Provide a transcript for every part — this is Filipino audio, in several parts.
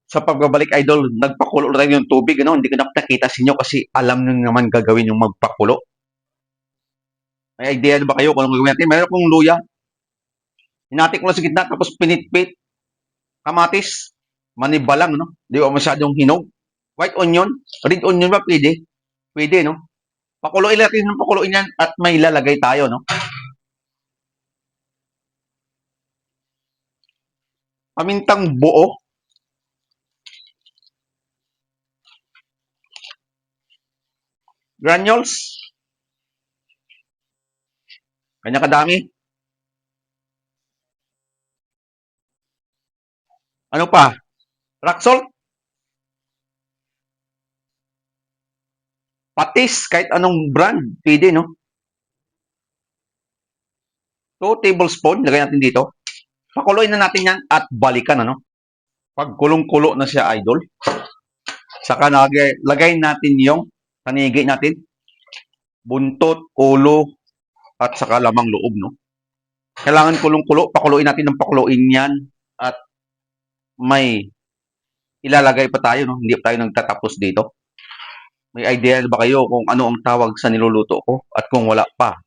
sa pagbabalik idol, nagpakulo rin yung tubig, ano? Hindi ko na nakita sa inyo kasi alam nyo naman gagawin yung magpakulo. May idea na ba kayo kung anong gagawin natin? Meron akong luya. Hinati ko lang sa gitna, tapos pinitpit. Kamatis. Maniba lang, no? Di ba masyadong hinog? White onion. Red onion ba? Pwede. Pwede, no? Pakuluin natin ng pakuluin yan at may lalagay tayo, no? Pamintang buo. Granules. Kanya kadami. Ano pa? Rock salt. Patis. Kahit anong brand. Pwede, no? 2 tablespoon. Lagay natin dito. Pakuluin na natin yan at balikan, ano? Pag kulong-kulo na siya, idol. Saka lagay natin yung tanigi natin. Buntot, ulo, at saka lamang loob, no? Kailangan kulong-kulo. Pakuluin natin ng pakuluin yan. At may ilalagay pa tayo, no? Hindi pa tayo nagtatapos dito. May idea ba kayo kung ano ang tawag sa niluluto ko? At kung wala pa,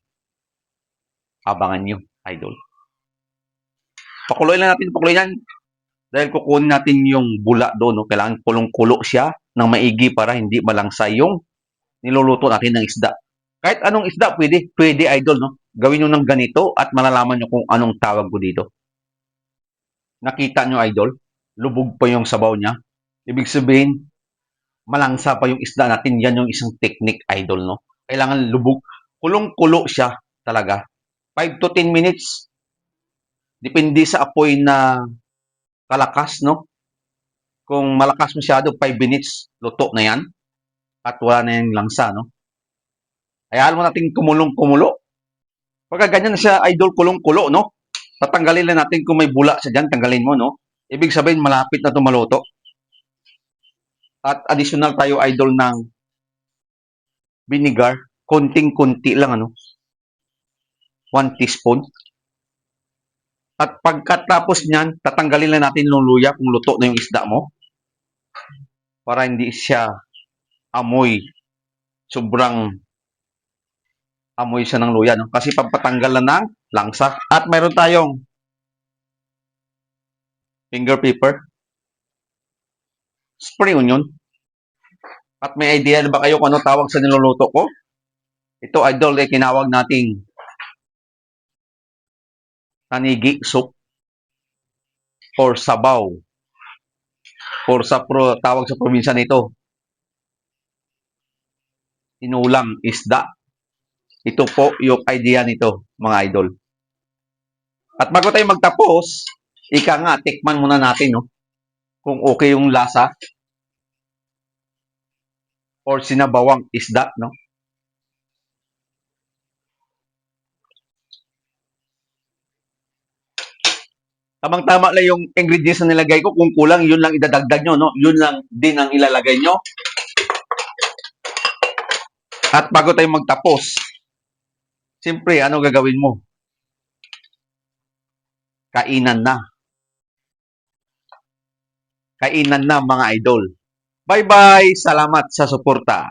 abangan nyo, idol. Pakuluin lang natin, pakuluin yan. Dahil kukunin natin yung bula doon, no? Kailangan kulong-kulo siya ng maigi para hindi malangsa yung niluluto natin ng isda. Kahit anong isda, pwede. Pwede, idol, no? Gawin nyo ng ganito at malalaman nyo kung anong tawag ko dito. Nakita nyo, idol? Lubog pa yung sabaw niya. Ibig sabihin, malangsa pa yung isda natin. Yan yung isang technique, idol, no? Kailangan lubog. Kulong-kulo siya talaga. 5 to 10 minutes. Depende sa apoy na kalakas, no? Kung malakas masyado, 5 minutes, luto na yan. At wala na yung langsa, no? Hayaan mo natin kumulong-kumulo. Pagka ganyan na siya, idol, kulong-kulo, no? Tatanggalin na natin kung may bula sa dyan, tanggalin mo, no? Ibig sabihin, malapit na ito maluto. At additional tayo, idol, ng vinegar. Konting-kunti lang, ano? 1 teaspoon. At pagkatapos niyan, tatanggalin na natin yung luya kung luto na yung isda mo. Para hindi siya amoy. Sobrang amoy siya ng luya, no? Kasi pampatanggal na ng langsa. At mayroon tayong finger pepper, spring onion. At may idea na ba kayo kung ano tawag sa niluluto ko? Ito, idol, ay kinawag nating tanigi soup or sabaw. Or tawag sa probinsya nito, tinulang isda. Ito po yung idea nito, mga idol. At bago tayo magtapos, ika nga, tikman muna natin, no? Kung okay yung lasa or sinabawang isda, no? Tamang-tama lang yung ingredients na nilagay ko. Kung kulang, yun lang idadagdag nyo, no? Yun lang din ang ilalagay nyo. At bago tayo magtapos, siyempre, ano gagawin mo? Kainan na. Kainan na, mga idol. Bye-bye! Salamat sa suporta.